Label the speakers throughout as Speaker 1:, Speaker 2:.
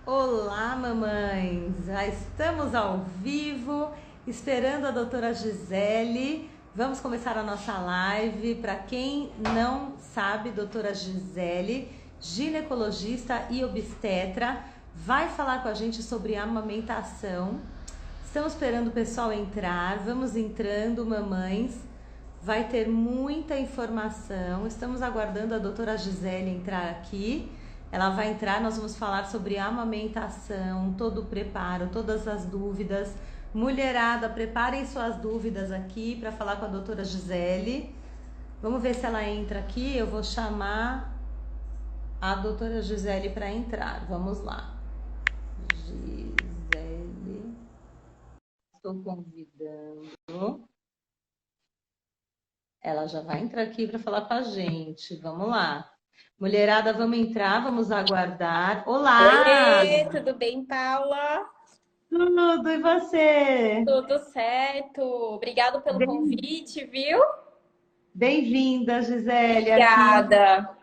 Speaker 1: Olá, mamães! Já estamos ao vivo, esperando a doutora Gisele. Vamos começar a nossa live. Para quem não sabe, doutora Gisele, ginecologista e obstetra, vai falar com a gente sobre amamentação. Estamos esperando o pessoal entrar. Vamos entrando, mamães. Vai ter muita informação. Estamos aguardando a doutora Gisele entrar aqui. Ela vai entrar, nós vamos falar sobre amamentação, todo o preparo, todas as dúvidas. Mulherada, preparem suas dúvidas aqui para falar com a doutora Gisele. Vamos ver se ela entra aqui. Eu vou chamar a doutora Gisele para entrar. Vamos lá. Gisele, estou convidando. Ela já vai entrar aqui para falar com a gente. Vamos lá. Mulherada, vamos entrar, vamos aguardar. Olá!
Speaker 2: Oiê, tudo bem, Paula?
Speaker 1: Tudo, e você?
Speaker 2: Tudo certo. Obrigado pelo
Speaker 1: Bem-
Speaker 2: convite, viu?
Speaker 1: Bem-vinda, Gisele, aqui.
Speaker 2: Obrigada.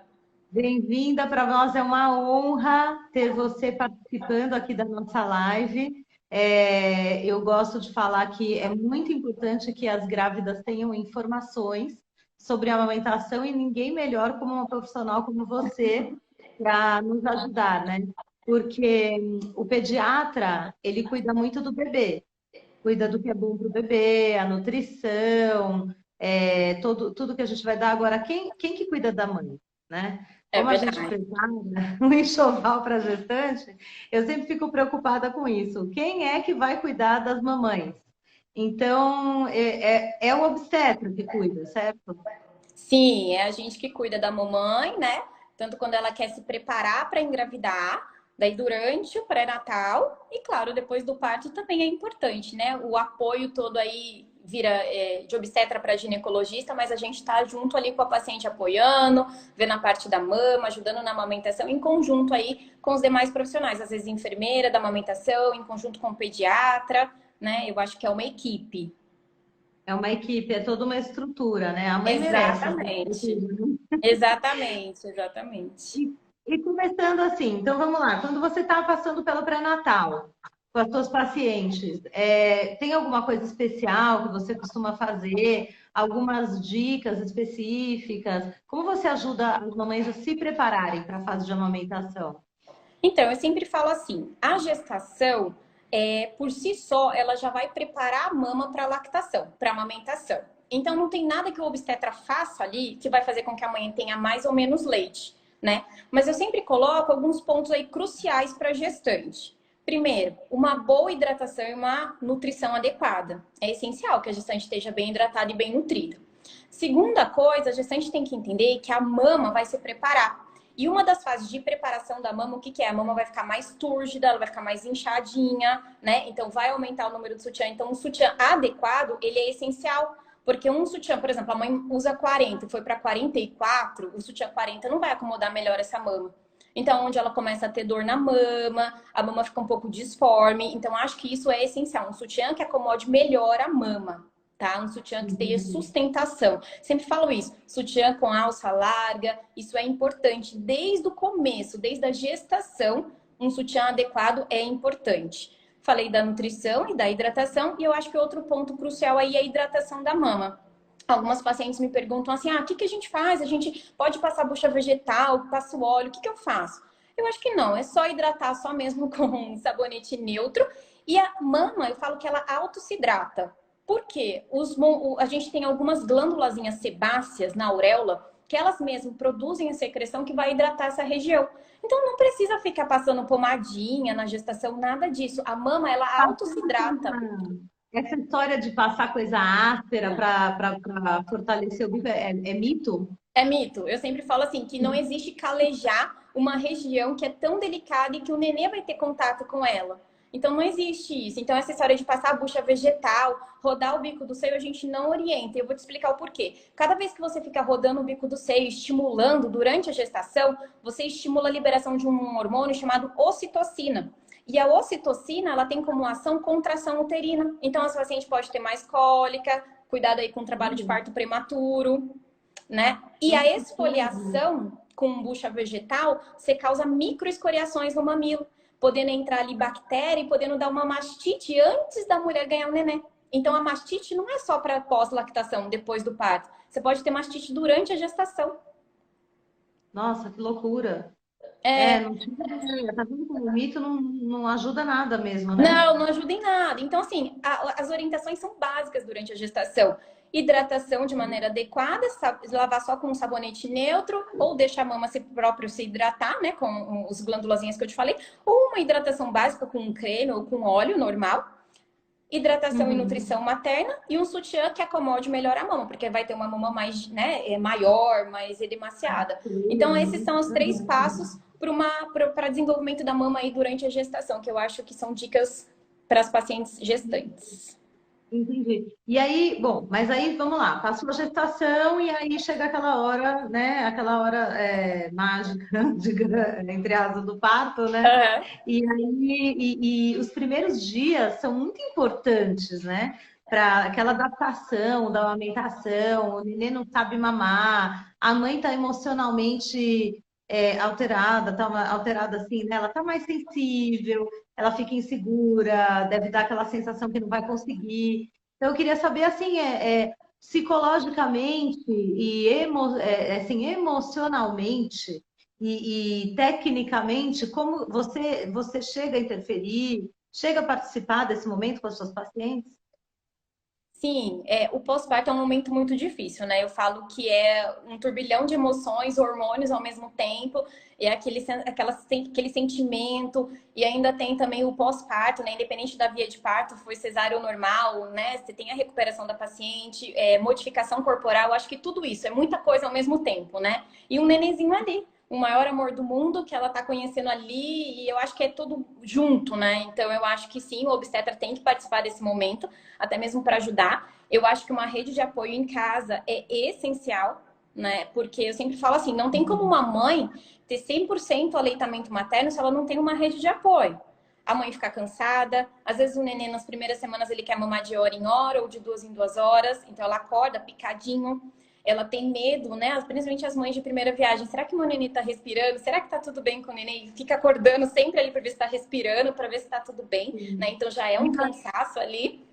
Speaker 1: Bem-vinda, para nós é uma honra ter você participando aqui da nossa live. Eu gosto de falar que é muito importante que as grávidas tenham informações sobre a amamentação e ninguém melhor como uma profissional como você para nos ajudar, né? Porque o pediatra, ele cuida muito do bebê, cuida do que é bom para o bebê, a nutrição, tudo que a gente vai dar. Agora, quem que cuida da mãe, né?
Speaker 2: É
Speaker 1: Como a gente
Speaker 2: verdade.
Speaker 1: prepara um enxoval para gestante, eu sempre fico preocupada com isso. Quem é que vai cuidar das mamães? Então, é o obstetra que cuida, certo?
Speaker 2: Sim, é a gente que cuida da mamãe, né? Tanto quando ela quer se preparar para engravidar, daí durante o pré-natal e, claro, depois do parto também é importante, né? O apoio todo aí vira de obstetra para ginecologista, mas a gente está junto ali com a paciente apoiando, vendo a parte da mama, ajudando na amamentação, em conjunto aí com os demais profissionais, às vezes enfermeira da amamentação, em conjunto com o pediatra, né? Eu acho que é uma equipe.
Speaker 1: É uma equipe, é toda uma estrutura, né? A mãe merece essa
Speaker 2: Exatamente.
Speaker 1: estrutura, né?
Speaker 2: Exatamente, exatamente.
Speaker 1: E começando assim, então vamos lá. Quando você está passando pelo pré-natal com as suas pacientes, tem alguma coisa especial que você costuma fazer? Algumas dicas específicas? Como você ajuda as mamães a se prepararem para a fase de amamentação?
Speaker 2: Então, eu sempre falo assim, a gestação, por si só, ela já vai preparar a mama para a lactação, para a amamentação. Então, não tem nada que o obstetra faça ali que vai fazer com que a mãe tenha mais ou menos leite, né? Mas eu sempre coloco alguns pontos aí cruciais para a gestante. Primeiro, uma boa hidratação e uma nutrição adequada. É essencial que a gestante esteja bem hidratada e bem nutrida. Segunda coisa, a gestante tem que entender que a mama vai se preparar. E uma das fases de preparação da mama, o que é? A mama vai ficar mais túrgida, ela vai ficar mais inchadinha, né? Então vai aumentar o número de sutiã. Então, um sutiã adequado, ele é essencial. Porque um sutiã, por exemplo, a mãe usa 40 e foi para 44, o sutiã 40 não vai acomodar melhor essa mama. Então, onde ela começa a ter dor na mama, a mama fica um pouco disforme. Então, acho que isso é essencial. Um sutiã que acomode melhor a mama, tá? Um sutiã que tenha sustentação. Sempre falo isso, sutiã com alça larga, isso é importante desde o começo, desde a gestação, um sutiã adequado é importante. Falei da nutrição e da hidratação, e eu acho que outro ponto crucial aí é a hidratação da mama. Algumas pacientes me perguntam assim, o que a gente faz? A gente pode passar bucha vegetal, passa o óleo, o que eu faço? Eu acho que não, é só hidratar só mesmo com um sabonete neutro. E a mama, eu falo que ela auto se hidrata. Por quê? A gente tem algumas glândulazinhas sebáceas na auréola que elas mesmas produzem a secreção que vai hidratar essa região. Então não precisa ficar passando pomadinha na gestação, nada disso. A mama, ela auto se hidrata.
Speaker 1: Essa história de passar coisa áspera para fortalecer o bico é mito?
Speaker 2: É mito. Eu sempre falo assim, que não existe calejar uma região que é tão delicada e que o nenê vai ter contato com ela. Então não existe isso. Então essa história de passar a bucha vegetal, rodar o bico do seio, a gente não orienta. Eu vou te explicar o porquê. Cada vez que você fica rodando o bico do seio, estimulando durante a gestação, você estimula a liberação de um hormônio chamado ocitocina. E a ocitocina, ela tem como ação contração uterina. Então, essa paciente pode ter mais cólica, cuidado aí com o trabalho de parto prematuro, né? E a
Speaker 1: Entendi.
Speaker 2: esfoliação com bucha vegetal, você causa microescoriações no mamilo. podendo entrar ali bactéria e podendo dar uma mastite antes da mulher ganhar o neném. Então, a mastite não é só para pós-lactação, depois do parto. Você pode ter mastite durante a gestação.
Speaker 1: Nossa, que loucura. É,
Speaker 2: É,
Speaker 1: não tinha ideia. Tá vendo como o mito não ajuda nada mesmo, né?
Speaker 2: não ajuda em nada. Então, assim, as orientações são básicas durante a gestação. Hidratação de maneira adequada, lavar só com um sabonete neutro, ou deixar a mama próprio se hidratar, né, com os glândulazinhas que eu te falei, ou uma hidratação básica com um creme ou com óleo normal. Hidratação e
Speaker 1: Uhum.
Speaker 2: nutrição materna e um sutiã que acomode melhor a mama, porque vai ter uma mama mais, né, maior, mais edemaciada. Então, esses são os 3
Speaker 1: Uhum.
Speaker 2: passos para desenvolvimento da mama aí durante a gestação, que eu acho que são dicas para as pacientes gestantes.
Speaker 1: Entendi. E aí, bom, mas aí vamos lá, passou a gestação e aí chega aquela hora, né? Aquela hora mágica, entre aspas, do parto, né?
Speaker 2: Uhum.
Speaker 1: E aí, e os primeiros dias são muito importantes, né? Para aquela adaptação da amamentação, o neném não sabe mamar, a mãe está emocionalmente alterada, tá alterada assim, né? Ela está mais sensível, ela fica insegura, deve dar aquela sensação que não vai conseguir. Então, eu queria saber, assim, psicologicamente e assim, emocionalmente e tecnicamente, como você chega a interferir, chega a participar desse momento com as suas pacientes?
Speaker 2: Sim, o pós-parto é um momento muito difícil, né? Eu falo que é um turbilhão de emoções, hormônios ao mesmo tempo, e é aquele sentimento, e ainda tem também o pós-parto, né? Independente da via de parto, foi cesárea ou normal, né? Você tem a recuperação da paciente, modificação corporal, acho que tudo isso é muita coisa ao mesmo tempo, né? E um nenenzinho ali, o maior amor do mundo que ela tá conhecendo ali, e eu acho que é tudo junto, né? Então eu acho que sim, o obstetra tem que participar desse momento, até mesmo para ajudar. Eu acho que uma rede de apoio em casa é essencial, né? Porque eu sempre falo assim, não tem como uma mãe ter 100% aleitamento materno se ela não tem uma rede de apoio. A mãe fica cansada, às vezes o neném nas primeiras semanas ele quer mamar de hora em hora ou de 2 em 2 horas, então ela acorda picadinho, ela tem medo, né? Principalmente as mães de primeira viagem. Será que o meu neném tá respirando? Será que tá tudo bem com o neném? Fica acordando sempre ali para ver se tá respirando, para ver se tá tudo bem, né? Então já é um cansaço ali,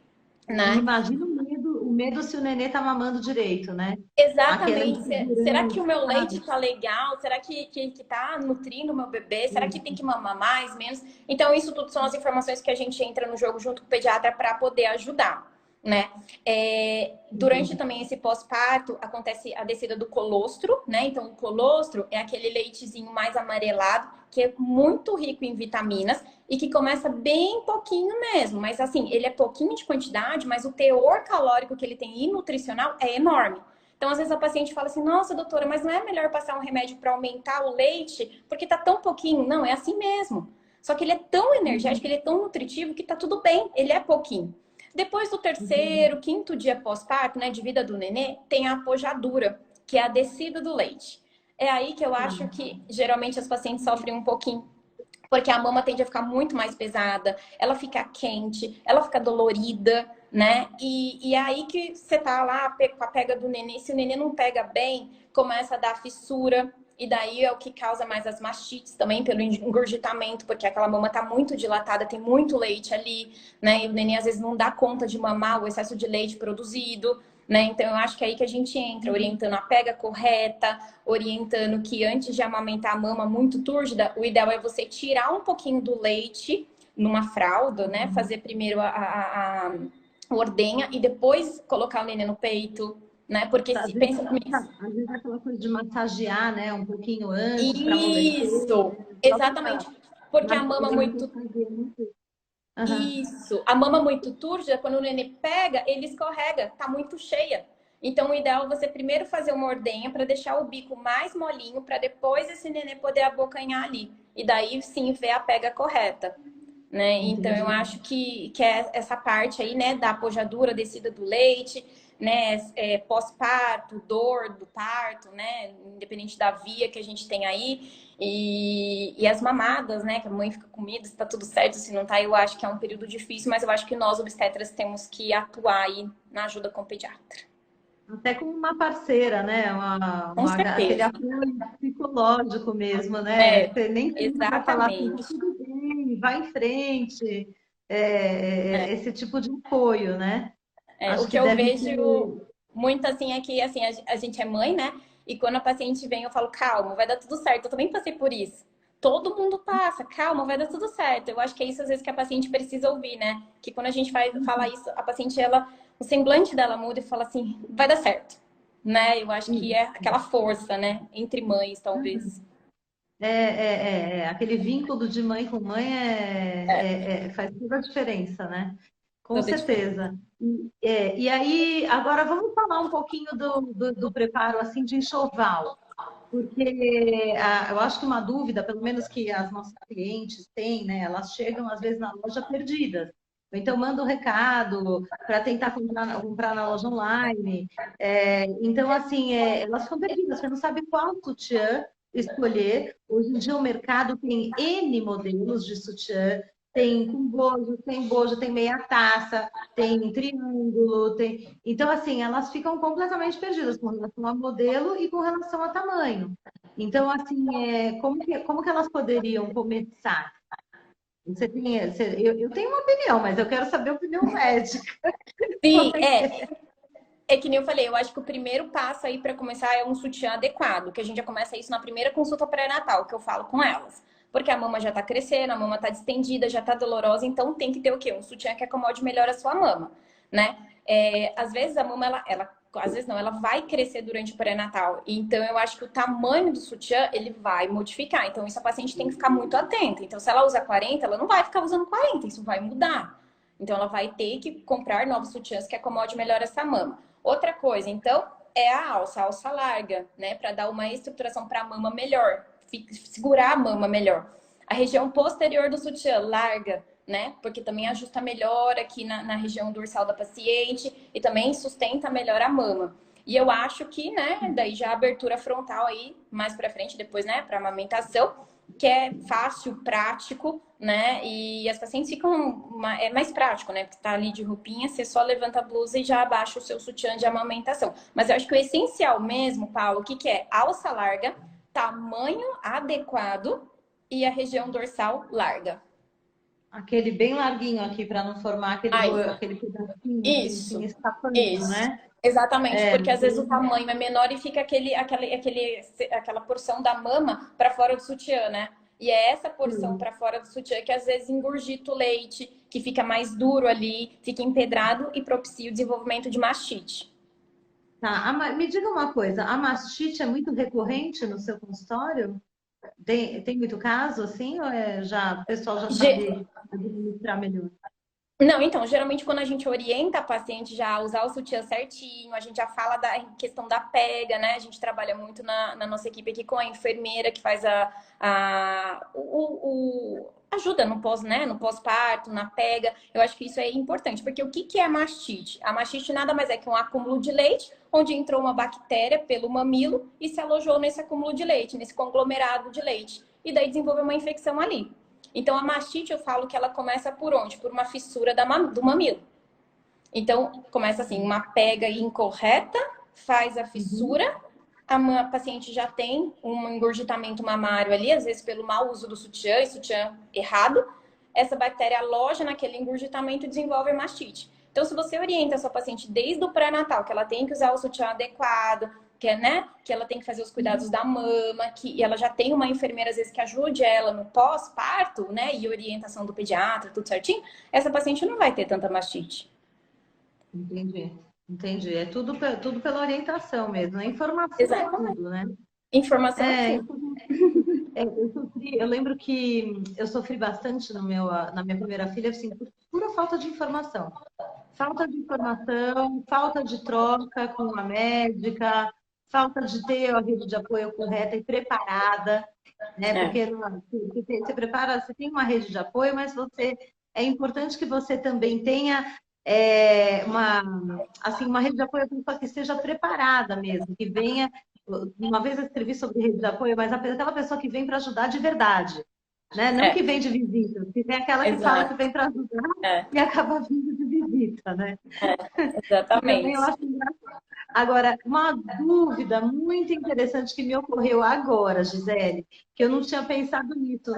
Speaker 2: né?
Speaker 1: Imagina o medo se o nenê tá mamando direito, né? Aquela
Speaker 2: Exatamente. Será que o
Speaker 1: insegurança,
Speaker 2: meu leite
Speaker 1: sabe?
Speaker 2: tá legal? Será que tá nutrindo o meu bebê? Será que tem que mamar mais, menos? Então, isso tudo são as informações que a gente entra no jogo junto com o pediatra para poder ajudar, né? Durante também esse pós-parto, acontece a descida do colostro, né? Então, o colostro é aquele leitezinho mais amarelado, que é muito rico em vitaminas e que começa bem pouquinho mesmo. Mas, assim, ele é pouquinho de quantidade, mas o teor calórico que ele tem e nutricional é enorme. Então, às vezes a paciente fala assim: nossa, doutora, mas não é melhor passar um remédio para aumentar o leite porque tá tão pouquinho? Não, é assim mesmo. Só que ele é tão energético, ele é tão nutritivo que tá tudo bem, ele é pouquinho. Depois do terceiro, quinto dia pós-parto, né, de vida do nenê, tem a apojadura, que é a descida do leite. É aí que eu acho que geralmente as pacientes sofrem um pouquinho, porque a mama tende a ficar muito mais pesada, ela fica quente, ela fica dolorida, né? E é aí que você tá lá com a pega do nenê, se o nenê não pega bem, começa a dar fissura, e daí é o que causa mais as mastites também, pelo engurgitamento, porque aquela mama tá muito dilatada, tem muito leite ali, né? E o nenê às vezes não dá conta de mamar o excesso de leite produzido, né? Então eu acho que é aí que a gente entra, orientando a pega correta, orientando que antes de amamentar a mama muito túrgida, o ideal é você tirar um pouquinho do leite numa fralda, né? Fazer primeiro a ordenha e depois colocar o neném no peito, né? Porque
Speaker 1: Às
Speaker 2: se
Speaker 1: vezes,
Speaker 2: pensa comigo.
Speaker 1: às vezes aquela coisa de massagear, né, um pouquinho antes para amolecer,
Speaker 2: Isso,
Speaker 1: né? A
Speaker 2: exatamente.
Speaker 1: própria
Speaker 2: Porque a mama
Speaker 1: Margarida
Speaker 2: muito.
Speaker 1: fazia muito isso. Aham.
Speaker 2: Isso. A mama muito túrgida, quando o neném pega, ele escorrega, tá muito cheia. Então, o ideal é você primeiro fazer uma ordenha para deixar o bico mais molinho, para depois esse neném poder abocanhar ali. E daí sim ver a pega correta, né? Então, eu
Speaker 1: Entendi.
Speaker 2: acho que é essa parte aí, né, da apojadura, descida do leite, né, pós-parto, dor do parto, né, independente da via que a gente tem aí, e as mamadas, né, que a mãe fica com medo se tá tudo certo, se não tá, eu acho que é um período difícil, mas eu acho que nós, obstetras, temos que atuar aí na ajuda com o pediatra.
Speaker 1: Até como uma parceira, né?
Speaker 2: Com
Speaker 1: Aquele
Speaker 2: certeza.
Speaker 1: apoio psicológico mesmo, né?
Speaker 2: É,
Speaker 1: Você nem precisa falar assim, tá
Speaker 2: exatamente.
Speaker 1: tudo bem, vai em frente, esse tipo de apoio, né?
Speaker 2: O
Speaker 1: Acho
Speaker 2: que
Speaker 1: que
Speaker 2: eu
Speaker 1: deve
Speaker 2: vejo
Speaker 1: ter.
Speaker 2: muito assim é que assim, a gente é mãe, né? E quando a paciente vem, eu falo, calma, vai dar tudo certo. Eu também passei por isso. Todo mundo passa, calma, vai dar tudo certo. Eu acho que é isso às vezes que a paciente precisa ouvir, né? Que quando a gente fala isso, a paciente, o semblante dela muda e fala assim, vai dar certo, né? Eu acho que é aquela força, né? Entre mães, talvez.
Speaker 1: Aquele vínculo de mãe com mãe faz toda a diferença, né? Com
Speaker 2: Toda diferença.
Speaker 1: certeza. E aí, agora vamos falar um pouquinho do preparo assim de enxoval, porque eu acho que uma dúvida, pelo menos que as nossas clientes têm, né? Elas chegam às vezes na loja perdidas. Então manda um recado para tentar comprar na loja online. Então, assim, elas ficam perdidas, você não sabe qual sutiã escolher. Hoje em dia o mercado tem N modelos de sutiã, tem com bojo, tem bojo, tem meia taça, tem triângulo, tem. Então, assim, elas ficam completamente perdidas com relação a modelo e com relação a tamanho. Então, assim, como que elas poderiam começar? Eu tenho uma opinião, mas eu quero saber a opinião médica.
Speaker 2: Sim, é que nem eu falei, eu acho que o primeiro passo aí para começar é um sutiã adequado, que a gente já começa isso na primeira consulta pré-natal, que eu falo com elas. Porque a mama já tá crescendo, a mama tá distendida, já tá dolorosa, então tem que ter o quê? Um sutiã que acomode melhor a sua mama, né? Às vezes a mama, às vezes não, ela vai crescer durante o pré-natal. Então eu acho que o tamanho do sutiã, ele vai modificar. Então isso a paciente tem que ficar muito atenta. Então se ela usa 40, ela não vai ficar usando 40, isso vai mudar. Então ela vai ter que comprar novos sutiãs que acomode melhor essa mama. Outra coisa, então, é a alça larga, né? Para dar uma estruturação para a mama melhor, segurar a mama melhor. A região posterior do sutiã, larga, né? Porque também ajusta melhor aqui na região dorsal da paciente e também sustenta melhor a mama. E eu acho que, né, daí já a abertura frontal aí, mais para frente, depois, né, para amamentação, que é fácil, prático, né? E as pacientes ficam é mais prático, né? Porque tá ali de roupinha, você só levanta a blusa e já abaixa o seu sutiã de amamentação. Mas eu acho que o essencial mesmo, Paulo, o que que é? Alça larga, tamanho adequado e a região dorsal larga.
Speaker 1: Aquele bem larguinho aqui para não formar
Speaker 2: Aí,
Speaker 1: aquele pedacinho assim
Speaker 2: isso,
Speaker 1: escapando,
Speaker 2: isso.
Speaker 1: né?
Speaker 2: Exatamente, porque às vezes o tamanho é menor e fica aquela porção da mama para fora do sutiã, né? E é essa porção para fora do sutiã que às vezes engurgita o leite, que fica mais duro ali, fica empedrado e propicia o desenvolvimento de mastite.
Speaker 1: Tá, me diga uma coisa, a mastite é muito recorrente no seu consultório? Tem muito caso assim, ou o pessoal já sabe administrar melhor?
Speaker 2: Não, então, geralmente quando a gente orienta a paciente já a usar o sutiã certinho, a gente já fala da questão da pega, né? A gente trabalha muito na nossa equipe aqui com a enfermeira que faz ajuda no pós, né? No pós-parto, na pega. Eu acho que isso é importante, porque o que que é a mastite? A mastite nada mais é que um acúmulo de leite, onde entrou uma bactéria pelo mamilo e se alojou nesse acúmulo de leite, nesse conglomerado de leite. E daí desenvolveu uma infecção ali. Então, a mastite, eu falo que ela começa por onde? Por uma fissura do mamilo. Então, começa assim, uma pega incorreta, faz a fissura, a paciente já tem um engurgitamento mamário ali, às vezes pelo mau uso do sutiã, e sutiã errado. Essa bactéria aloja naquele engurgitamento e desenvolve mastite. Então, se você orienta a sua paciente desde o pré-natal, que ela tem que usar o sutiã adequado, né? Que ela tem que fazer os cuidados da mama, que ela já tem uma enfermeira, às vezes, que ajude ela no pós-parto, né? E orientação do pediatra, tudo certinho, essa paciente não vai ter tanta mastite.
Speaker 1: Entendi, entendi. É tudo pela orientação mesmo, a informação é
Speaker 2: Exatamente.
Speaker 1: tudo, né?
Speaker 2: Informação é
Speaker 1: É,
Speaker 2: tudo.
Speaker 1: eu lembro que eu sofri bastante na minha primeira filha, assim, por pura falta de informação. Falta de informação, falta de troca com a médica, falta de ter a rede de apoio correta e preparada, né?
Speaker 2: É.
Speaker 1: Porque você prepara, você tem uma rede de apoio, mas é importante que você também tenha uma rede de apoio que seja preparada mesmo, que venha. Uma vez eu escrevi sobre rede de apoio, mas aquela pessoa que vem para ajudar de verdade, né? Não que vem de visita, que vem aquela que fala que
Speaker 2: Exato.
Speaker 1: vem para ajudar
Speaker 2: É,
Speaker 1: e acaba vindo de visita, né? Que também eu
Speaker 2: exatamente.
Speaker 1: acho engraçado. Agora, uma dúvida muito interessante que me ocorreu agora, Gisele, que eu não tinha pensado nisso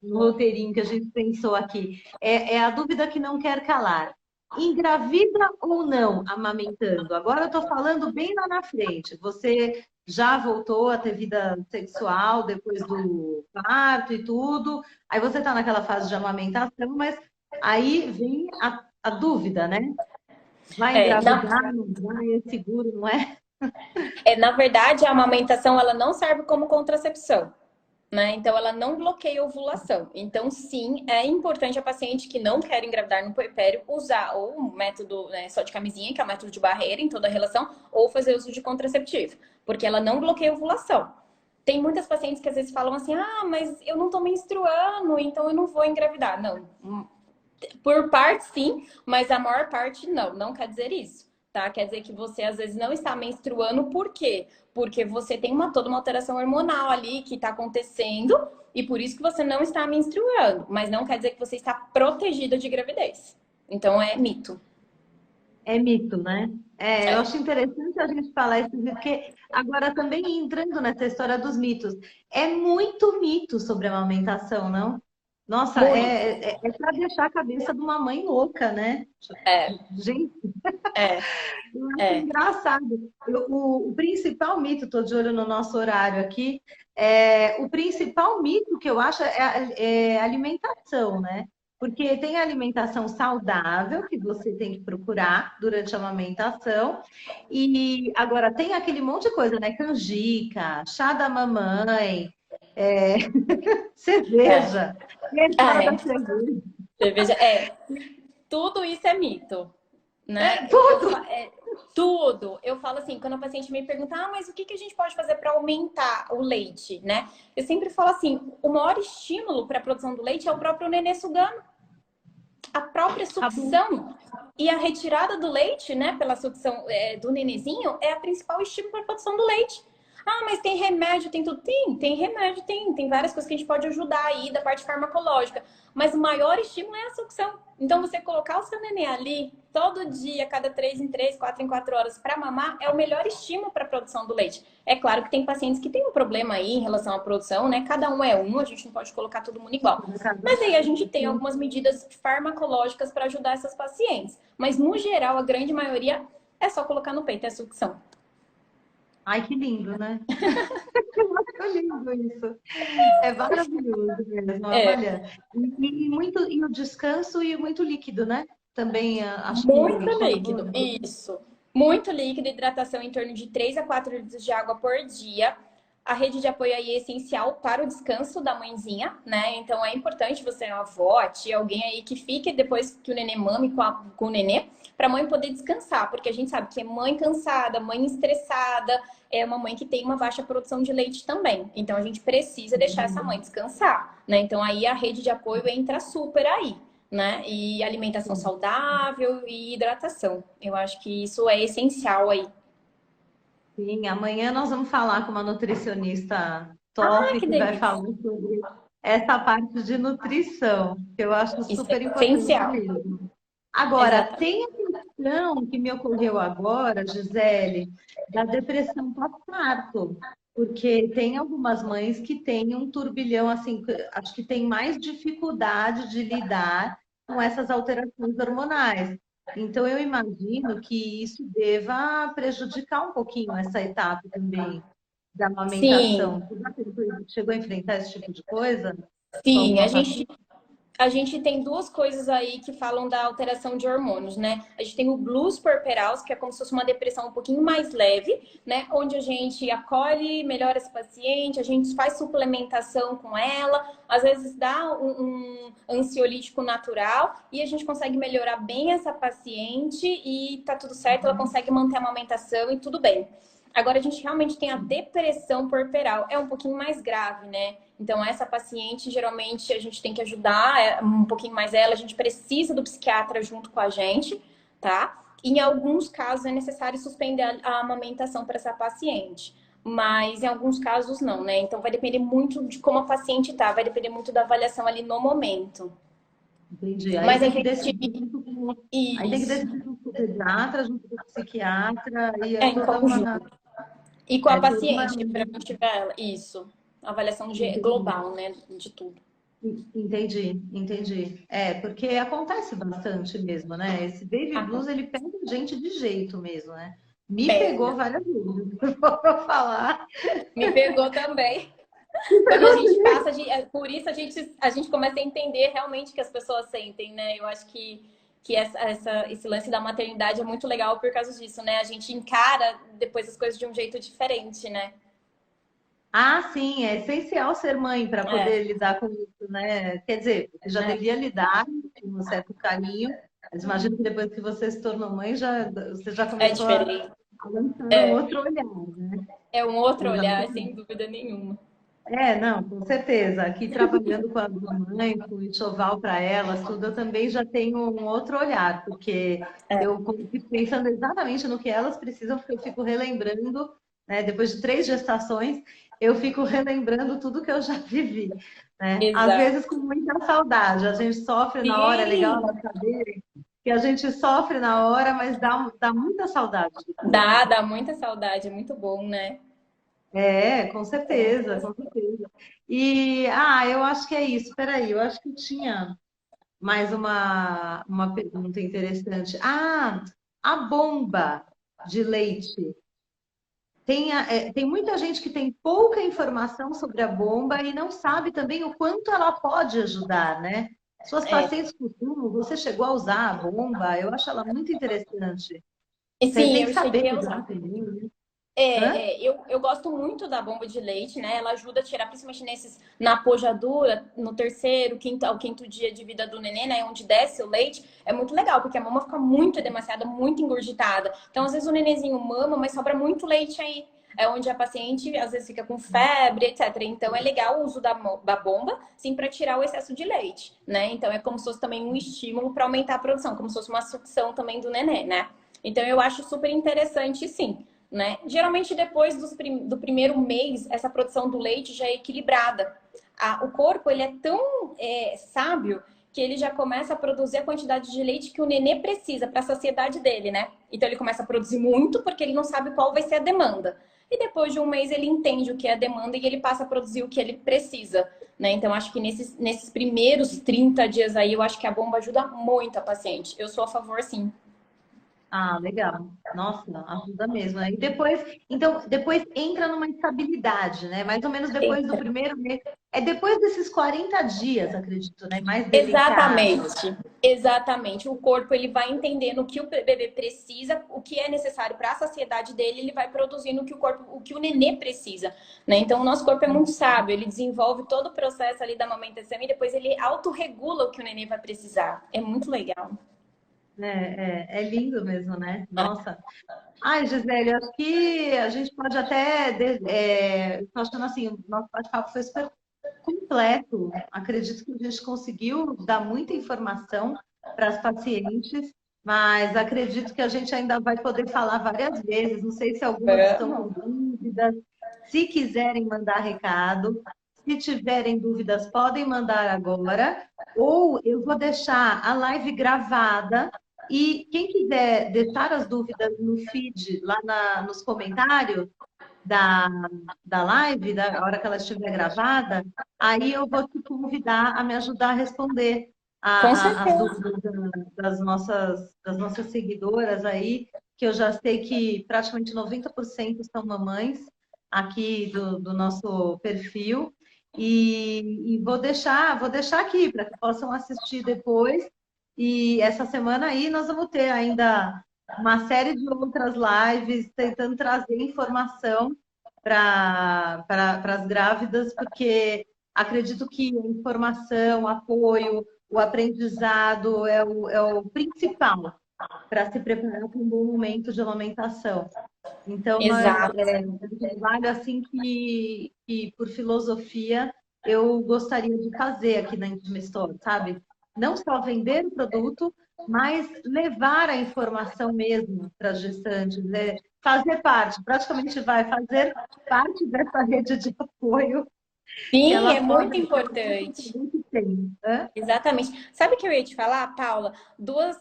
Speaker 1: no roteirinho que a gente pensou aqui. É a dúvida que não quer calar. Engravida ou não amamentando? Agora eu estou falando bem lá na frente. Você já voltou a ter vida sexual depois do parto e tudo. Aí você está naquela fase de amamentação, mas aí vem a dúvida, né? Vai
Speaker 2: É, na,
Speaker 1: engravidar, não vai, é seguro, não é?
Speaker 2: na verdade, a amamentação ela não serve como contracepção. Né? Então, ela não bloqueia a ovulação. Então, sim, é importante a paciente que não quer engravidar no puerpério usar ou um método, né, só de camisinha, que é o método de barreira em toda a relação, ou fazer uso de contraceptivo, porque ela não bloqueia a ovulação. Tem muitas pacientes que às vezes falam assim, ah, mas eu não tô menstruando, então eu não vou engravidar. Não, por parte sim, mas a maior parte não, não quer dizer isso. Tá? Quer dizer que você às vezes não está menstruando, por quê? Porque você tem toda uma alteração hormonal ali que está acontecendo e por isso que você não está menstruando. Mas não quer dizer que você está protegida de gravidez. Então é mito.
Speaker 1: É mito, né? Eu
Speaker 2: É,
Speaker 1: acho interessante a gente falar isso, porque agora também entrando nessa história dos mitos, é muito mito sobre a amamentação, não? Nossa,
Speaker 2: muito.
Speaker 1: é para deixar a cabeça de uma mãe louca, né?
Speaker 2: É,
Speaker 1: Gente,
Speaker 2: é,
Speaker 1: eu acho
Speaker 2: é.
Speaker 1: engraçado. O principal mito, estou de olho no nosso horário aqui, o principal mito que eu acho é a alimentação, né? Porque tem a alimentação saudável que você tem que procurar durante a amamentação, e agora tem aquele monte de coisa, né? Canjica, chá da mamãe, é,
Speaker 2: É.
Speaker 1: cerveja, e a
Speaker 2: Ah,
Speaker 1: história
Speaker 2: é.
Speaker 1: da cerveja.
Speaker 2: Cerveja, tudo isso é mito. Né?
Speaker 1: É tudo!
Speaker 2: Tudo. Eu falo assim, quando o paciente me pergunta, ah, mas o que a gente pode fazer para aumentar o leite, né? Eu sempre falo assim, o maior estímulo para a produção do leite é o próprio nenê sugando. A própria
Speaker 1: Acabou.
Speaker 2: sucção e a retirada do leite, né, pela sucção do nenezinho, é a principal estímulo para a produção do leite. Ah, mas tem remédio, tem tudo? Tem remédio, tem várias coisas que a gente pode ajudar aí da parte farmacológica. Mas o maior estímulo é a sucção. Então, você colocar o seu nenê ali todo dia, cada 3 em 3, 4 em 4 horas para mamar, é o melhor estímulo para a produção do leite. É claro que tem pacientes que têm um problema aí em relação à produção, né? Cada um é um, a gente não pode colocar todo mundo igual. Mas aí a gente tem algumas medidas farmacológicas para ajudar essas pacientes. Mas, no geral, a grande maioria é só colocar no peito, é sucção.
Speaker 1: Ai, que lindo, né? Eu acho lindo isso. É maravilhoso mesmo,
Speaker 2: É,
Speaker 1: olha. E o descanso e muito líquido, né? Também acho que
Speaker 2: muito líquido,
Speaker 1: colabora.
Speaker 2: isso. Muito líquido, hidratação em torno de 3 a 4 litros de água por dia. A rede de apoio aí é essencial para o descanso da mãezinha, né? Então é importante você, uma avó, a tia, alguém aí que fique depois que o nenê mame com o nenê, para a mãe poder descansar, porque a gente sabe que é mãe cansada, mãe estressada, é uma mãe que tem uma baixa produção de leite também. Então a gente precisa deixar essa mãe descansar, né? Então aí a rede de apoio entra super aí, né? E alimentação saudável e hidratação. Eu acho que isso é essencial aí.
Speaker 1: Sim, amanhã nós vamos falar com uma nutricionista
Speaker 2: Ah,
Speaker 1: top
Speaker 2: que
Speaker 1: que vai
Speaker 2: delícia!
Speaker 1: falar sobre essa parte de nutrição, que eu acho
Speaker 2: Isso é
Speaker 1: super importante
Speaker 2: essencial.
Speaker 1: mesmo. Agora,
Speaker 2: Exatamente.
Speaker 1: tem a questão que me ocorreu agora, Gisele, da depressão pós-parto. Porque tem algumas mães que têm um turbilhão, assim, acho que tem mais dificuldade de lidar com essas alterações hormonais. Então, eu imagino que isso deva prejudicar um pouquinho essa etapa também da amamentação.
Speaker 2: Sim,
Speaker 1: Chegou a enfrentar esse tipo de coisa com
Speaker 2: sim. A
Speaker 1: alguma
Speaker 2: gente
Speaker 1: paciente?
Speaker 2: A gente tem duas coisas aí que falam da alteração de hormônios, né? A gente tem o blues puerperal, que é como se fosse uma depressão um pouquinho mais leve, né? Onde a gente acolhe, melhora esse paciente, a gente faz suplementação com ela, às vezes dá um ansiolítico natural e a gente consegue melhorar bem essa paciente e tá tudo certo, ela consegue manter a amamentação e tudo bem. Agora, a gente realmente tem a depressão puerperal, é um pouquinho mais grave, né? Então, essa paciente, geralmente, a gente tem que ajudar um pouquinho mais ela, a gente precisa do psiquiatra junto com a gente, tá? Em alguns casos, é necessário suspender a amamentação para essa paciente, mas em alguns casos não, né? Então, vai depender muito de como a paciente tá, vai depender muito da avaliação ali no momento.
Speaker 1: Entendi. Aí
Speaker 2: Mas a
Speaker 1: tem que
Speaker 2: gente.
Speaker 1: decidir junto com, aí tem que
Speaker 2: Isso.
Speaker 1: decidir junto pediatra junto com o psiquiatra e é
Speaker 2: É em
Speaker 1: toda uma...
Speaker 2: conjunto. E com a
Speaker 1: toda uma...
Speaker 2: paciente, para não tiver isso. Avaliação global, né? De tudo.
Speaker 1: Entendi, entendi. É, porque acontece bastante mesmo, né? Esse baby
Speaker 2: Ah,
Speaker 1: blues, ele pega a gente de jeito mesmo, né? Me pegou
Speaker 2: pega.
Speaker 1: várias vezes, se for pra falar.
Speaker 2: Me pegou também. Quando a gente passa, por isso a gente começa a entender realmente o que as pessoas sentem, né? Eu acho que esse lance da maternidade é muito legal por causa disso, né? A gente encara depois as coisas de um jeito diferente, né?
Speaker 1: Ah, sim, é essencial ser mãe para
Speaker 2: É,
Speaker 1: poder lidar com isso, né? Quer dizer, você já
Speaker 2: é,
Speaker 1: devia lidar com um certo carinho, mas imagino que depois que você se tornou mãe, você já
Speaker 2: é
Speaker 1: começou
Speaker 2: diferente.
Speaker 1: a lançar um
Speaker 2: É,
Speaker 1: outro olhar, né?
Speaker 2: é um outro olhar,
Speaker 1: Exatamente.
Speaker 2: sem dúvida nenhuma.
Speaker 1: É, não, com certeza. Aqui trabalhando com as mamães, com enxoval para elas, tudo, eu também já tenho um outro olhar, porque
Speaker 2: É,
Speaker 1: eu fico pensando exatamente no que elas precisam, porque eu fico relembrando, né, depois de 3 gestações, eu fico relembrando tudo que eu já vivi, né? Às
Speaker 2: exato.
Speaker 1: vezes com muita saudade, a gente sofre na hora, é legal
Speaker 2: Sim,
Speaker 1: elas saberem que a gente sofre na hora, mas dá muita saudade depois.
Speaker 2: dá muita saudade, é muito bom, né?
Speaker 1: É, com certeza, com certeza. E, eu acho que é isso. Espera aí, eu acho que tinha mais uma pergunta interessante. A bomba de leite. Tem muita gente que tem pouca informação sobre a bomba e não sabe também o quanto ela pode ajudar, né? Suas
Speaker 2: É.
Speaker 1: pacientes costumam, você chegou a usar a bomba, eu acho ela muito interessante.
Speaker 2: E
Speaker 1: Você
Speaker 2: sim,
Speaker 1: tem que
Speaker 2: eu
Speaker 1: saber
Speaker 2: cheguei a
Speaker 1: usar
Speaker 2: usar.
Speaker 1: também, né? Hã?
Speaker 2: Eu gosto muito da bomba de leite, né? Ela ajuda a tirar, principalmente na pojadura, no terceiro, ao quinto dia de vida do neném, né? Onde desce o leite, é muito legal, porque a mama fica muito demasiada, muito engurgitada. Então, às vezes o nenenzinho mama, mas sobra muito leite aí. É onde a paciente, às vezes, fica com febre, etc. Então, é legal o uso da bomba, sim, para tirar o excesso de leite, né? Então, é como se fosse também um estímulo para aumentar a produção, como se fosse uma sucção também do neném, né? Então, eu acho super interessante, sim, né? Geralmente, depois do primeiro mês, essa produção do leite já é equilibrada. O corpo ele é tão sábio que ele já começa a produzir a quantidade de leite que o nenê precisa para a saciedade dele, né? Então ele começa a produzir muito porque ele não sabe qual vai ser a demanda. E depois de um mês ele entende o que é a demanda e ele passa a produzir o que ele precisa, né? Então acho que nesses primeiros 30 dias aí, eu acho que a bomba ajuda muito a paciente. Eu sou a favor, sim.
Speaker 1: Ah, legal. Nossa, ajuda mesmo, né? E depois, então, depois entra numa estabilidade, né? Mais ou menos depois do primeiro mês. É depois desses 40 dias, acredito, né? Mais delicado.
Speaker 2: Exatamente, exatamente. O corpo ele vai entendendo o que o bebê precisa, o que é necessário para a saciedade dele, ele vai produzindo o que o nenê precisa, né? Então o nosso corpo é muito sábio, ele desenvolve todo o processo ali da amamentação e depois ele autorregula o que o nenê vai precisar. É muito legal.
Speaker 1: É lindo mesmo, né? Nossa. Ai, Gisele, acho que a gente pode até. Estou achando assim, o nosso bate-papo foi super completo. Acredito que a gente conseguiu dar muita informação para as pacientes, mas acredito que a gente ainda vai poder falar várias vezes. Não sei se algumas estão com
Speaker 2: Vamos.
Speaker 1: dúvidas. Se quiserem mandar recado, se tiverem dúvidas, podem mandar agora, ou eu vou deixar a live gravada. E quem quiser deixar as dúvidas no feed, lá nos comentários da, da live, da hora que ela estiver gravada, aí eu vou te convidar a me ajudar a responder
Speaker 2: Com
Speaker 1: as
Speaker 2: certeza.
Speaker 1: dúvidas das nossas seguidoras aí, que eu já sei que praticamente 90% são mamães aqui do nosso perfil. E vou deixar aqui para que possam assistir depois. E essa semana aí nós vamos ter ainda uma série de outras lives tentando trazer informação para as grávidas, porque acredito que a informação, apoio, o aprendizado é o principal para se preparar para um bom momento de amamentação. Então,
Speaker 2: Exato.
Speaker 1: é um trabalho assim que, por filosofia, eu gostaria de fazer aqui na Intima Store, sabe? Não só vender o produto, mas levar a informação mesmo para as gestantes, né? Fazer parte, praticamente vai fazer parte dessa rede de apoio que
Speaker 2: Sim,
Speaker 1: elas
Speaker 2: é muito
Speaker 1: podem
Speaker 2: importante.
Speaker 1: tem. Hã?
Speaker 2: Exatamente. Sabe o que eu ia te falar, Paula? Duas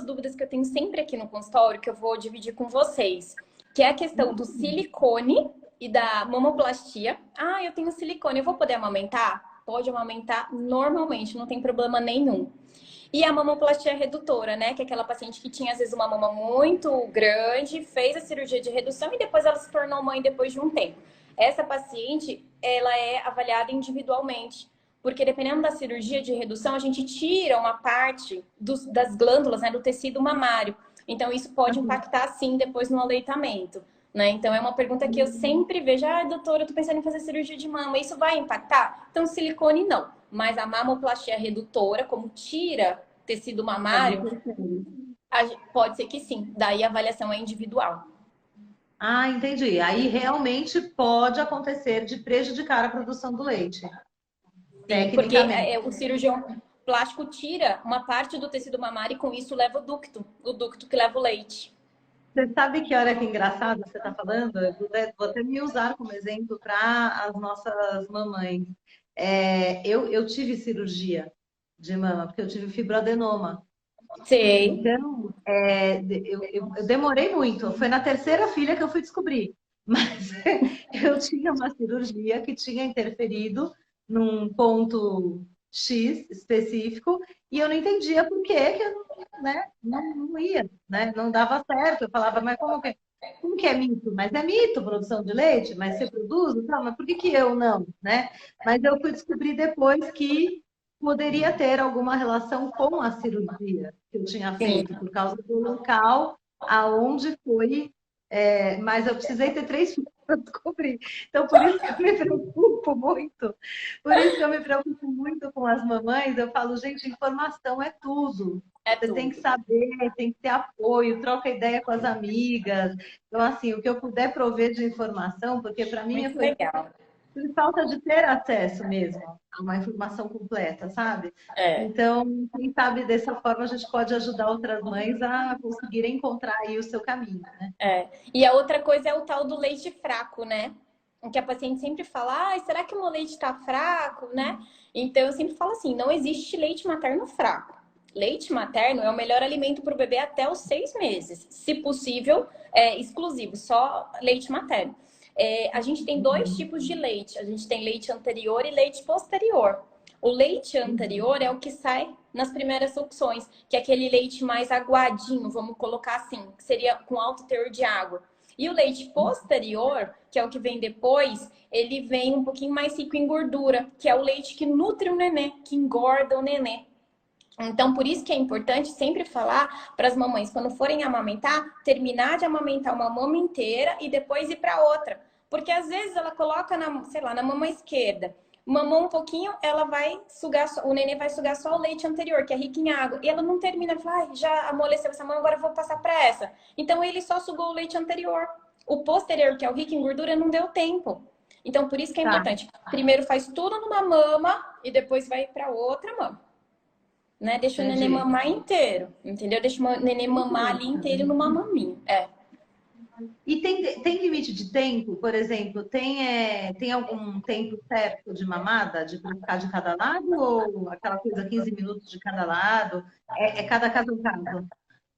Speaker 2: dúvidas que eu tenho sempre aqui no consultório que eu vou dividir com vocês. Que é a questão do silicone e da mamoplastia. Ah, eu tenho silicone, eu vou poder amamentar? Pode amamentar normalmente, não tem problema nenhum. E a mamoplastia redutora, né? Que é aquela paciente que tinha, às vezes, uma mama muito grande, fez a cirurgia de redução e depois ela se tornou mãe depois de um tempo. Essa paciente, ela é avaliada individualmente. Porque dependendo da cirurgia de redução, a gente tira uma parte das glândulas, né, do tecido mamário. Então, isso pode impactar, sim, depois no aleitamento. Né? Então, é uma pergunta que eu sempre vejo. Ah, doutora, eu tô pensando em fazer cirurgia de mama. Isso vai impactar? Então, silicone não. Mas a mamoplastia redutora, como tira tecido mamário, pode ser que sim. Daí a avaliação é individual.
Speaker 1: Ah, entendi. Aí realmente pode acontecer de prejudicar a produção do leite,
Speaker 2: Sim, porque
Speaker 1: tecnicamente.
Speaker 2: o cirurgião plástico tira uma parte do tecido mamário e com isso leva o ducto que leva o leite.
Speaker 1: Você sabe que hora que engraçado você está falando? Eu vou até me usar como exemplo para as nossas mamães. Eu tive cirurgia de mama, porque eu tive fibroadenoma.
Speaker 2: Sei.
Speaker 1: Então, eu demorei muito. Foi na terceira filha que eu fui descobrir. Mas eu tinha uma cirurgia que tinha interferido num ponto X específico e eu não entendia por que eu não ia, né? Não dava certo. Eu falava, mas como que é mito? Mas é mito, produção de leite, mas você produz, então, mas por que eu não, né? Mas eu fui descobrir depois que poderia ter alguma relação com a cirurgia que eu tinha
Speaker 2: Sim.
Speaker 1: feito, por causa do local aonde foi, mas eu precisei ter 3 filhos para descobrir. Então, por isso que eu me preocupo muito. Por isso que eu me preocupo muito com as mamães. Eu falo, gente, informação é tudo.
Speaker 2: É
Speaker 1: Você tem
Speaker 2: tudo.
Speaker 1: que saber, tem que ter apoio, troca ideia com as amigas. Então, assim, o que eu puder prover de informação, porque para mim
Speaker 2: Muito
Speaker 1: foi
Speaker 2: legal.
Speaker 1: por falta de ter acesso mesmo a uma informação completa, sabe?
Speaker 2: É.
Speaker 1: Então, quem sabe dessa forma a gente pode ajudar outras mães a conseguirem encontrar aí o seu caminho, né?
Speaker 2: É. E a outra coisa é o tal do leite fraco, né? Que a paciente sempre fala, ah, será que o meu leite tá fraco, né? Então eu sempre falo assim, não existe leite materno fraco. Leite materno é o melhor alimento para o bebê até os 6 meses. Se possível, exclusivo, só leite materno. A gente tem dois tipos de leite. A gente tem leite anterior e leite posterior. O leite anterior é o que sai nas primeiras sucções, que é aquele leite mais aguadinho, vamos colocar assim, que seria com alto teor de água. E o leite posterior, que é o que vem depois, ele vem um pouquinho mais rico em gordura, que é o leite que nutre o nenê, que engorda o nenê. Então, por isso que é importante sempre falar para as mamães, quando forem amamentar, terminar de amamentar uma mama inteira e depois ir para outra. Porque às vezes ela coloca na, sei lá, na mama esquerda, mamou um pouquinho, ela vai sugar, o nenê vai sugar só o leite anterior, que é rico em água, e ela não termina, fala, já amoleceu essa mama, agora eu vou passar para essa. Então ele só sugou o leite anterior. O posterior, que é o rico em gordura, não deu tempo. Então por isso que é
Speaker 1: Tá.
Speaker 2: importante. Primeiro faz tudo numa mama e depois vai para outra mama. Né? Deixa o nenê mamar inteiro, entendeu? Deixa o nenê mamar ali inteiro numa maminha.
Speaker 1: E tem limite de tempo? Por exemplo, tem algum tempo certo de mamada, de ficar de cada lado? Ou aquela coisa 15 minutos de cada lado? É cada caso um caso?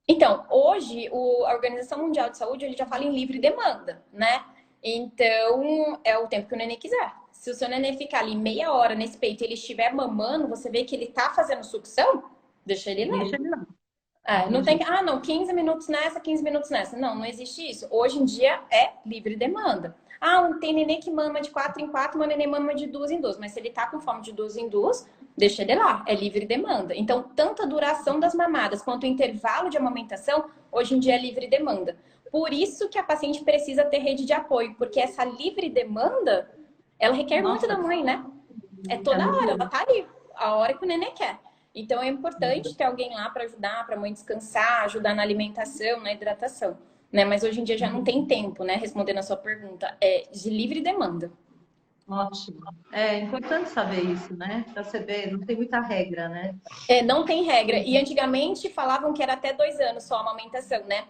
Speaker 2: Então, hoje, a Organização Mundial de Saúde ele já fala em livre demanda, né? Então, é o tempo que o nenê quiser. Se o seu nenê ficar ali meia hora nesse peito e ele estiver mamando, você vê que ele tá fazendo sucção, deixa ele lá.
Speaker 1: Deixa ele lá.
Speaker 2: Não tem que, não, 15 minutos nessa, 15 minutos nessa. Não, não existe isso. Hoje em dia é livre demanda. Tem nenê que mama de 4 em 4, uma nenê mama de 2 em 2. Mas se ele tá com fome de 2 em 2, deixa ele lá. É livre demanda. Então, tanto a duração das mamadas quanto o intervalo de amamentação, hoje em dia é livre demanda. Por isso que a paciente precisa ter rede de apoio, porque essa livre demanda, ela requer muito da mãe, né? É toda hora, ela tá ali, a hora que o nenê quer. Então é importante ter alguém lá para ajudar, para a mãe descansar, ajudar na alimentação, na hidratação, né? Mas hoje em dia já não tem tempo, né? Respondendo a sua pergunta, é de livre demanda.
Speaker 1: Ótimo. É importante saber isso, né? Para você ver, não tem muita regra, né?
Speaker 2: Não tem regra. E antigamente falavam que era até 2 anos só a amamentação, né?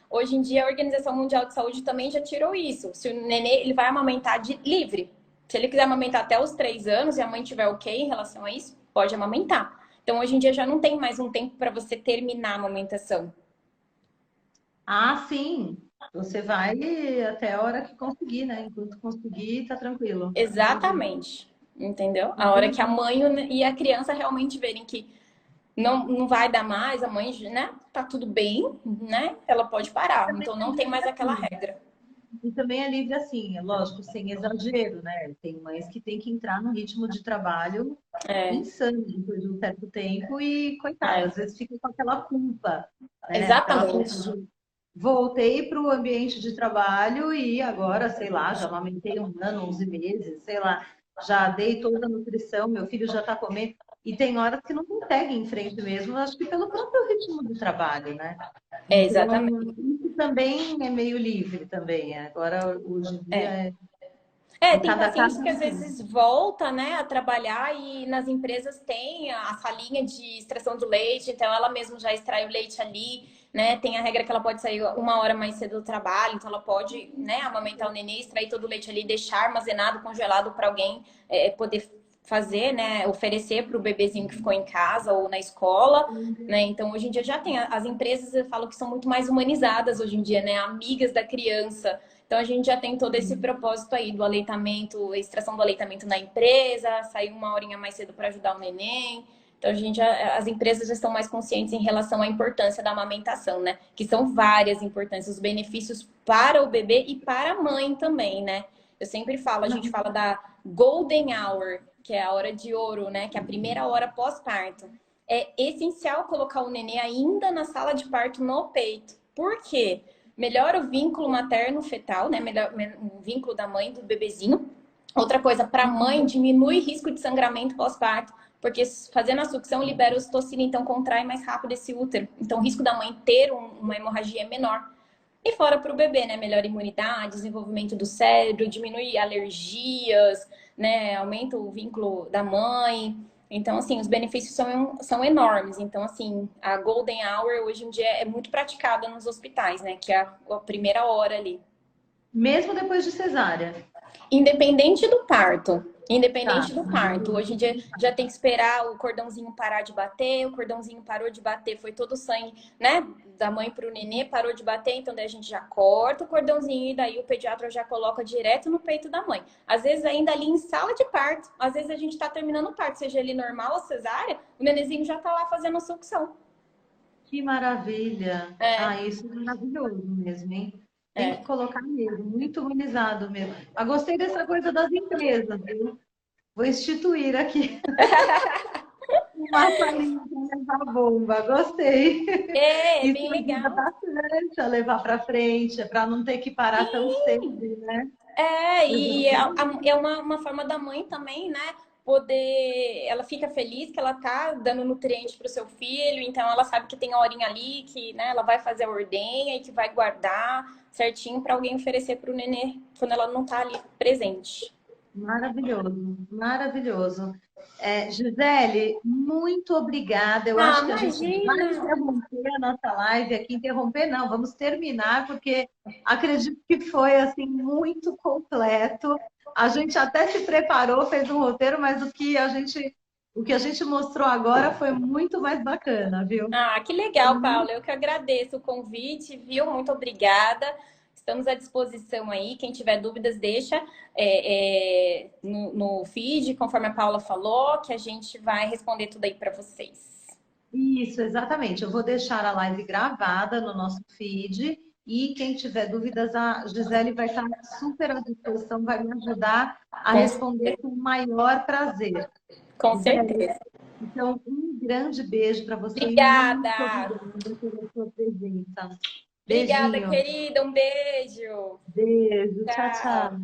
Speaker 2: Hoje em dia a Organização Mundial de Saúde também já tirou isso. Se o nenê ele vai amamentar de livre, Se ele quiser amamentar até os 3 anos e a mãe tiver ok em relação a isso, pode amamentar. Então, hoje em dia já não tem mais um tempo para você terminar a amamentação.
Speaker 1: Ah, sim. Você vai até a hora que conseguir, né? Enquanto conseguir, tá tranquilo. Entendi.
Speaker 2: Exatamente. Entendeu? A hora que a
Speaker 1: Entendi.
Speaker 2: mãe e a criança realmente verem que não vai dar mais, a mãe, né? Tá tudo bem, né? Ela pode parar.
Speaker 1: Também
Speaker 2: Então
Speaker 1: é
Speaker 2: não tem mais
Speaker 1: livre
Speaker 2: aquela
Speaker 1: assim.
Speaker 2: regra.
Speaker 1: E também é livre assim, é lógico, sem exagero, né? Tem mães que têm que entrar no ritmo de trabalho
Speaker 2: É,
Speaker 1: insano depois de um certo tempo e, coitada, às
Speaker 2: é.
Speaker 1: vezes fica com aquela culpa, né? Aquela culpa
Speaker 2: Exatamente.
Speaker 1: de voltei para o ambiente de trabalho e agora, sei lá, já amamentei 1 ano, 11 meses, sei lá, já dei toda a nutrição, meu filho já está comendo. E tem horas que não consegue ir em frente mesmo, acho que pelo próprio ritmo do trabalho, né?
Speaker 2: É,
Speaker 1: Então,
Speaker 2: exatamente.
Speaker 1: isso também é meio livre também. Agora, hoje em dia,
Speaker 2: É. É, tem
Speaker 1: cada caso
Speaker 2: pacientes
Speaker 1: é
Speaker 2: que às
Speaker 1: um
Speaker 2: vezes
Speaker 1: caso.
Speaker 2: volta, né, a trabalhar e nas empresas tem a salinha de extração do leite, então ela mesma já extrai o leite ali, né? Tem a regra que ela pode sair 1 hora mais cedo do trabalho, então ela pode, né, amamentar o nenê, extrair todo o leite ali, deixar armazenado, congelado para alguém poder fazer, né, oferecer para o bebezinho que ficou em casa ou na escola, né? Então hoje em dia já tem as empresas, eu falo que são muito mais humanizadas hoje em dia, né, amigas da criança. Então a gente já tem todo esse propósito aí do aleitamento, extração do aleitamento na empresa, sair 1 horinha mais cedo para ajudar o neném. Então as empresas já estão mais conscientes em relação à importância da amamentação, né? Que são várias importâncias, os benefícios para o bebê e para a mãe também, né? Eu sempre falo, a gente fala da golden hour, que é a hora de ouro, né? Que é a primeira hora pós-parto. É essencial colocar o nenê ainda na sala de parto no peito. Por quê? Melhora o vínculo materno-fetal, né? Melhor o vínculo da mãe do bebezinho. Outra coisa, para a mãe, diminui risco de sangramento pós-parto, porque fazendo a sucção libera ocitocina, então contrai mais rápido esse útero. Então o risco da mãe ter uma hemorragia é menor. E fora para o bebê, né? Melhora a imunidade, desenvolvimento do cérebro, diminui alergias, né? Aumenta o vínculo da mãe. Então, assim, os benefícios são enormes. Então, assim, a Golden Hour hoje em dia é muito praticada nos hospitais, né? Que é a primeira hora ali.
Speaker 1: Mesmo depois de cesárea.
Speaker 2: Independente do parto.
Speaker 1: Tá.
Speaker 2: Independente do parto. Hoje em dia já tem que esperar o cordãozinho parar de bater, o cordãozinho parou de bater, foi todo o sangue, né? Da mãe para o nenê, parou de bater, então daí a gente já corta o cordãozinho e daí o pediatra já coloca direto no peito da mãe. Às vezes ainda ali em sala de parto, às vezes a gente tá terminando o parto, seja ele normal ou cesárea, o nenenzinho já tá lá fazendo a sucção.
Speaker 1: Que maravilha.
Speaker 2: É,
Speaker 1: Ah, isso é maravilhoso mesmo, hein? Tem que
Speaker 2: é.
Speaker 1: colocar mesmo, muito humanizado mesmo. Ah, gostei dessa coisa das empresas, viu? Vou instituir aqui uma salinha para levar bomba. Gostei.
Speaker 2: É
Speaker 1: Isso
Speaker 2: bem
Speaker 1: ajuda
Speaker 2: legal.
Speaker 1: bastante a levar para frente, para não ter que parar tão cedo, né?
Speaker 2: É, e
Speaker 1: Exatamente.
Speaker 2: é uma forma da mãe também, né? Poder. Ela fica feliz que ela tá dando nutriente pro seu filho, então ela sabe que tem a horinha ali, que né, ela vai fazer a ordenha e que vai guardar certinho para alguém oferecer pro nenê quando ela não tá ali presente.
Speaker 1: Maravilhoso, maravilhoso. Gisele, muito obrigada. Eu
Speaker 2: Ah,
Speaker 1: acho que a gente vai
Speaker 2: imagina!
Speaker 1: interromper a nossa live aqui. Interromper, não, vamos terminar, porque acredito que foi assim muito completo. A gente até se preparou, fez um roteiro, mas o que a gente mostrou agora foi muito mais bacana, viu?
Speaker 2: Ah, que legal, Paula. Eu que agradeço o convite, viu? Muito obrigada. Estamos à disposição aí. Quem tiver dúvidas, deixa no feed, conforme a Paula falou, que a gente vai responder tudo aí para vocês.
Speaker 1: Isso, exatamente. Eu vou deixar a live gravada no nosso feed e quem tiver dúvidas, a Gisele vai estar super à disposição, vai me ajudar a
Speaker 2: Com
Speaker 1: responder
Speaker 2: certeza.
Speaker 1: com o maior prazer.
Speaker 2: Com
Speaker 1: Gisele,
Speaker 2: certeza.
Speaker 1: então, um grande beijo para você e muito
Speaker 2: Obrigada.
Speaker 1: obrigada pela sua presença.
Speaker 2: Obrigada,
Speaker 1: Beijinho,
Speaker 2: querida. Um beijo.
Speaker 1: beijo, tchau,
Speaker 2: Tchau.
Speaker 1: tchau.